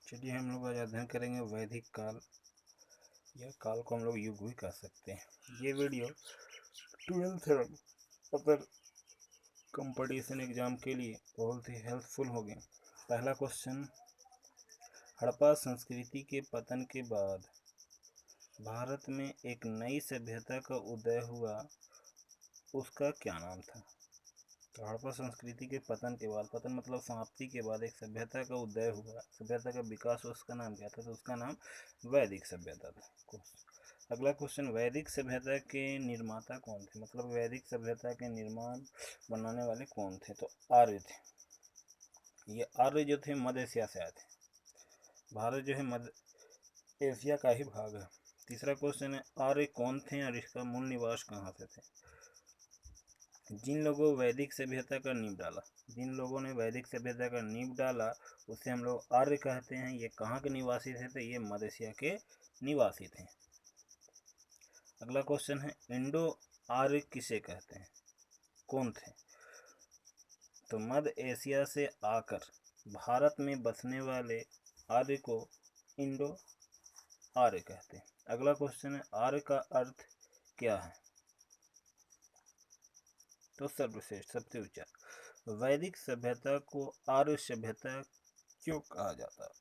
चलिए हम लोग आज अध्ययन करेंगे वैदिक काल, या काल को हम लोग युग भी कह सकते हैं। ये video 12th other competition exam के लिए बहुत ही हेल्पफुल हो गया। पहला क्वेश्चन, हड़प्पा संस्कृति के पतन के बाद भारत में एक नई सभ्यता का उदय हुआ, उसका क्या नाम था? तो हड़प्पा संस्कृति के पतन के बाद, पतन मतलब समाप्ति के बाद, एक सभ्यता का उदय हुआ, सभ्यता का विकास, उसका नाम क्या था? तो उसका नाम वैदिक सभ्यता था। अगला क्वेश्चन, वैदिक सभ्यता के निर्माता कौन थे? मतलब वैदिक सभ्यता के निर्माण बनाने वाले कौन थे? तो आर्य थे। ये आर्य जो थे मध्य एशिया से आए थे। भारत जो है मध्य एशिया का ही भाग है। तीसरा क्वेश्चन है, आर्य कौन थे और इसका मूल निवास कहाँ से थे? जिन लोगों वैदिक सभ्यता का नींव डाला, जिन लोगों ने वैदिक सभ्यता का नींव डाला उसे हम लोग आर्य कहते हैं। ये कहाँ के निवासी थे? तो ये मध्य एशिया के निवासी थे। अगला क्वेश्चन है, इंडो आर्य किसे कहते हैं? कौन थे? तो मध्य एशिया से आकर भारत में बसने वाले आर्य को इंडो आर्य कहते हैं। अगला क्वेश्चन है, आर्य का अर्थ क्या है? तो सर्वश्रेष्ठ, सबसे ऊंचा। वैदिक सभ्यता को आर्य सभ्यता क्यों कहा जाता?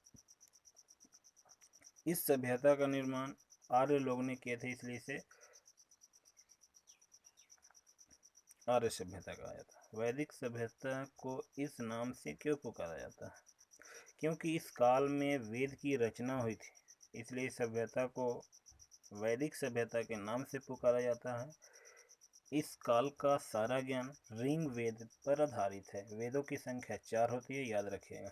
इस सभ्यता का निर्माण आर्य लोग ने किए थे, इसलिए इसे आर्य सभ्यता कहा जाता है। वैदिक सभ्यता को इस नाम से क्यों पुकारा जाता है? क्योंकि इस काल में वेद की रचना हुई थी, इसलिए इस सभ्यता को वैदिक सभ्यता के नाम से पुकारा जाता है। इस काल का सारा ज्ञान ऋग वेद पर आधारित है। वेदों की संख्या 4 होती है, याद रखिएगा।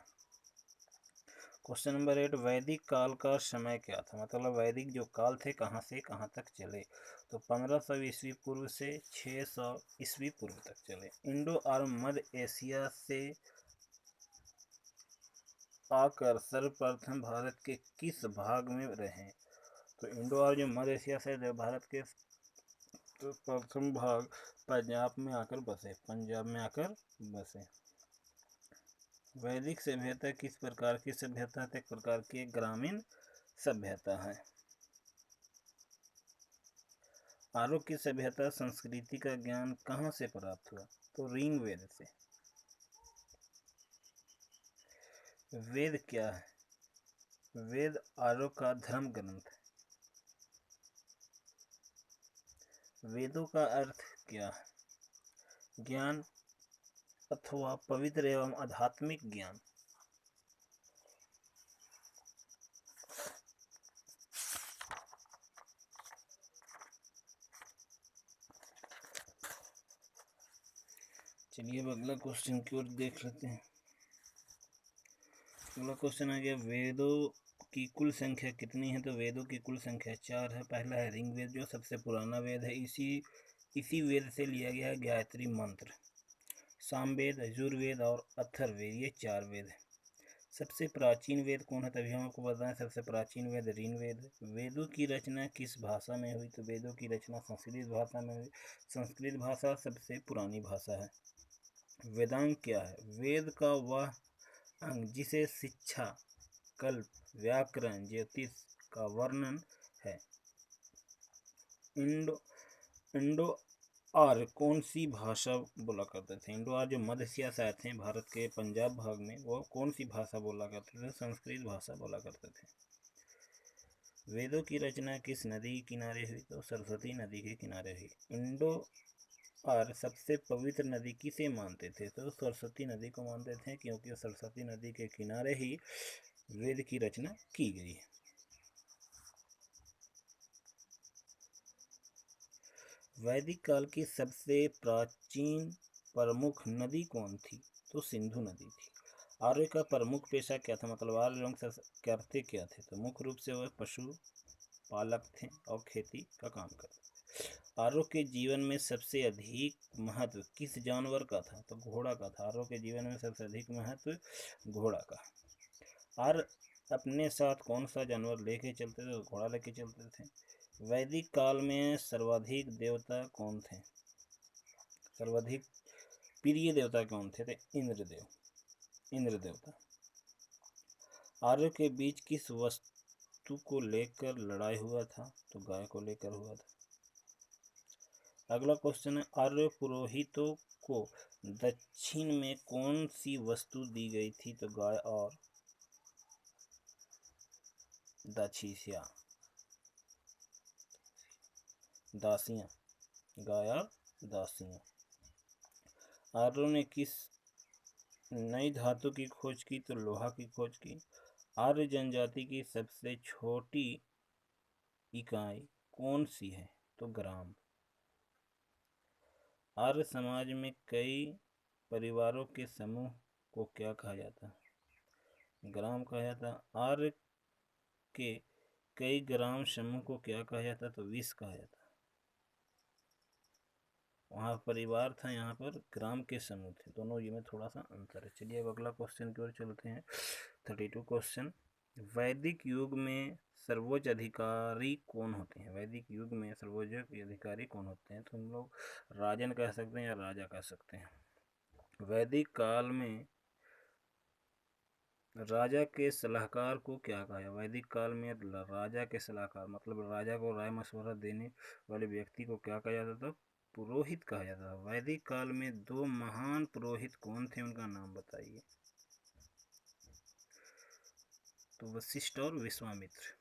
क्वेश्चन नंबर 8, वैदिक काल का समय क्या था? मतलब वैदिक जो काल थे कहाँ से कहाँ तक चले? तो 1500 ईस्वी पूर्व से 600 ईस्वी पूर्व तक चले। इंडो और मध्य एशिया से आकर सर्वप्रथम भारत के किस भाग में रहे? तो इंडो और जो मध्य एशिया से भारत के तो प्रथम भाग पंजाब में आकर बसे, पंजाब में आकर बसे। वैदिक सभ्यता किस प्रकार की सभ्यता है? एक प्रकार की ग्रामीण सभ्यता है। आर्यों की सभ्यता संस्कृति का ज्ञान कहाँ से प्राप्त हुआ? तो ऋग वेद से। वेद क्या है? वेद आर्यों का धर्म ग्रंथ है। वेदों का अर्थ क्या है? ज्ञान अथवा पवित्र एवं आध्यात्मिक ज्ञान। चलिए अब अगला क्वेश्चन की ओर देख लेते हैं। अगला क्वेश्चन आ गया, वेदों की कुल संख्या कितनी है? तो वेदों की कुल संख्या 4 है। पहला है ऋग्वेद, जो सबसे पुराना वेद है। इसी वेद से लिया गया है गायत्री मंत्र। सामवेद, यजुर्वेद और अथर्ववेद, ये 4 वेद है। सबसे प्राचीन वेद कौन है? तभी हम आपको बताएं, सबसे प्राचीन वेद ऋग्वेद। वेदों की रचना किस भाषा में हुई? तो वेदों की रचना संस्कृत भाषा में हुई। संस्कृत भाषा सबसे पुरानी भाषा है। वेदांग क्या है? वेद का वह अंग जिसे शिक्षा, कल्प, व्याकरण, ज्योतिष का वर्णन है। इंडो आर्य कौन सी भाषा बोला करते थे? इंडो आर्य जो मध्य एशिया से आए थे भारत के पंजाब भाग में, वो कौन सी भाषा बोला करते थे? संस्कृत भाषा बोला करते थे। वेदों की रचना किस नदी के किनारे हुई? तो सरस्वती नदी के किनारे हुई। इंडो और सबसे पवित्र नदी किसे मानते थे? तो सरस्वती नदी को मानते थे, क्योंकि सरस्वती नदी के किनारे ही वेद की रचना की गई है। वैदिक काल की सबसे प्राचीन प्रमुख नदी कौन थी? तो सिंधु नदी थी। आर्य का प्रमुख पेशा क्या था? मतलब आर्य लोग करते क्या थे? तो मुख्य रूप से वह पशु पालक थे और खेती का काम करते थे। आर्यों के जीवन में सबसे अधिक महत्व किस जानवर का था? तो घोड़ा का था। आर्यों के जीवन में सबसे अधिक महत्व घोड़ा का। आर्य अपने साथ कौन सा जानवर लेके चलते थे? तो घोड़ा लेके चलते थे। वैदिक काल में सर्वाधिक देवता कौन थे? सर्वाधिक प्रिय देवता कौन थे? इंद्र देवता। आर्यों के बीच किस वस्तु को लेकर लड़ाई हुआ था? तो गाय को लेकर हुआ था। अगला क्वेश्चन है, आर्य पुरोहितों को दक्षिण में कौन सी वस्तु दी गई थी? तो गाय और दाछिया, दासियां, गाय और दासियां। आर्यों ने किस नई धातु की खोज की? तो लोहा की खोज की। आर्य जनजाति की सबसे छोटी इकाई कौन सी है? तो ग्राम। आर्य समाज में कई परिवारों के समूह को क्या कहा जाता है? ग्राम कहा जाता। आर्य के कई ग्राम समूह को क्या कहा जाता? तो विष कहा जाता। वहाँ परिवार था, यहाँ पर ग्राम के समूह थे। दोनों ये में थोड़ा सा अंतर है। चलिए अब अगला क्वेश्चन की ओर चलते हैं। 32 क्वेश्चन, वैदिक युग में सर्वोच्च अधिकारी कौन होते हैं? वैदिक युग में सर्वोच्च अधिकारी कौन होते हैं? तो हम लोग राजन कह सकते हैं या राजा कह सकते हैं। वैदिक काल में राजा के सलाहकार को क्या कहा? वैदिक काल में राजा के सलाहकार मतलब राजा को राय मशवरा देने वाले व्यक्ति को क्या कहा जाता था? पुरोहित कहा जाता था। वैदिक काल में दो महान पुरोहित कौन थे? उनका नाम बताइए। तो वशिष्ठ और विश्वामित्र।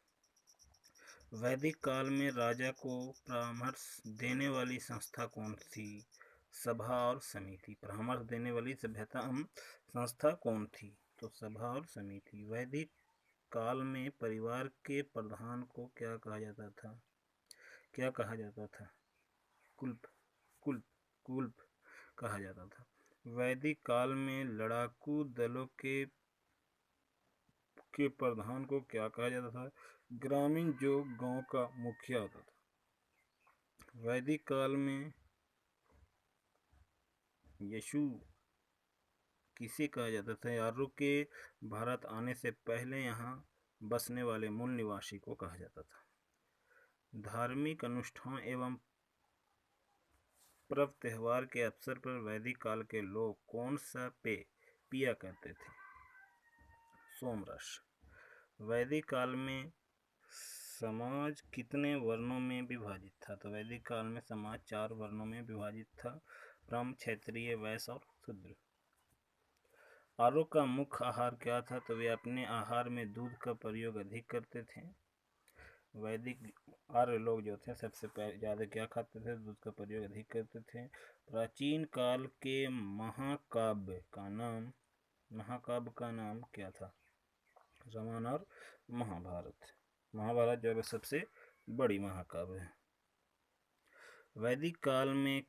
वैदिक काल में राजा को परामर्श देने वाली संस्था कौन थी? सभा और समिति। परामर्श देने वाली सभ्यता संस्था कौन थी? तो सभा और समिति। वैदिक काल में परिवार के प्रधान को क्या कहा जाता था? क्या कहा जाता था? कुल्प, कुल्प, कुल्प कहा जाता था। वैदिक काल में लड़ाकू दलों के प्रधान को क्या कहा जाता था? ग्रामीण, जो गांव का मुखिया होता था। वैदिक काल में यशु किसे कहा जाता था? आर्यों के भारत आने से पहले यहाँ बसने वाले मूल निवासी को कहा जाता था। धार्मिक अनुष्ठान एवं पर्व त्योहार के अवसर पर वैदिक काल के लोग कौन सा पेय पिया करते थे? सोमरस। वैदिक काल में समाज कितने वर्णों में विभाजित था? तो वैदिक काल में समाज 4 वर्णों में विभाजित था, ब्राह्मण, क्षत्रिय, वैश्य और शूद्र। आर्यों का मुख्य आहार क्या था? तो वे अपने आहार में दूध का प्रयोग अधिक करते थे। वैदिक आर्य लोग जो थे सबसे ज़्यादा क्या खाते थे? दूध का प्रयोग अधिक करते थे। प्राचीन काल के महाकाव्य का नाम क्या था? रामायण और महाभारत। महाभारत जो है सबसे बड़ी महाकाव्य है। वैदिक काल में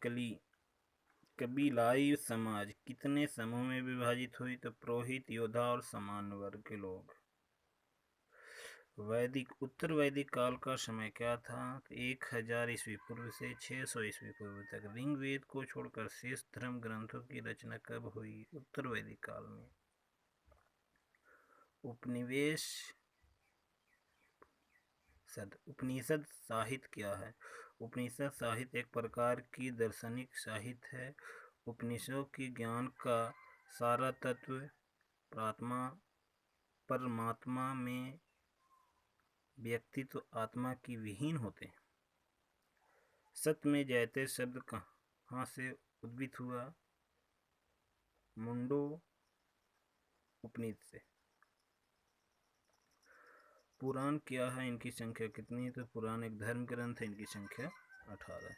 कबीलाई समाज कितने समूह में विभाजित हुई? तो पुरोहित, योद्धा और सामान्य वर्ग के लोग। उत्तर वैदिक काल का समय क्या था? 1000 ईस्वी पूर्व से 600 ईस्वी पूर्व तक। ऋग्वेद को छोड़कर शेष धर्म ग्रंथों की रचना कब हुई? उत्तर वैदिक काल में। उपनिषद साहित्य क्या है? उपनिषद साहित्य एक प्रकार की दार्शनिक साहित्य है। उपनिषदों की ज्ञान का सारा तत्व परमात्मा में व्यक्ति तो आत्मा की विहीन होते हैं। सत्य में जयते शब्द कहाँ से उद्भूत हुआ? मुंडो उपनिषद से। पुराण क्या है? इनकी संख्या कितनी है? तो पुराण एक धर्म ग्रंथ है, इनकी संख्या 18 है।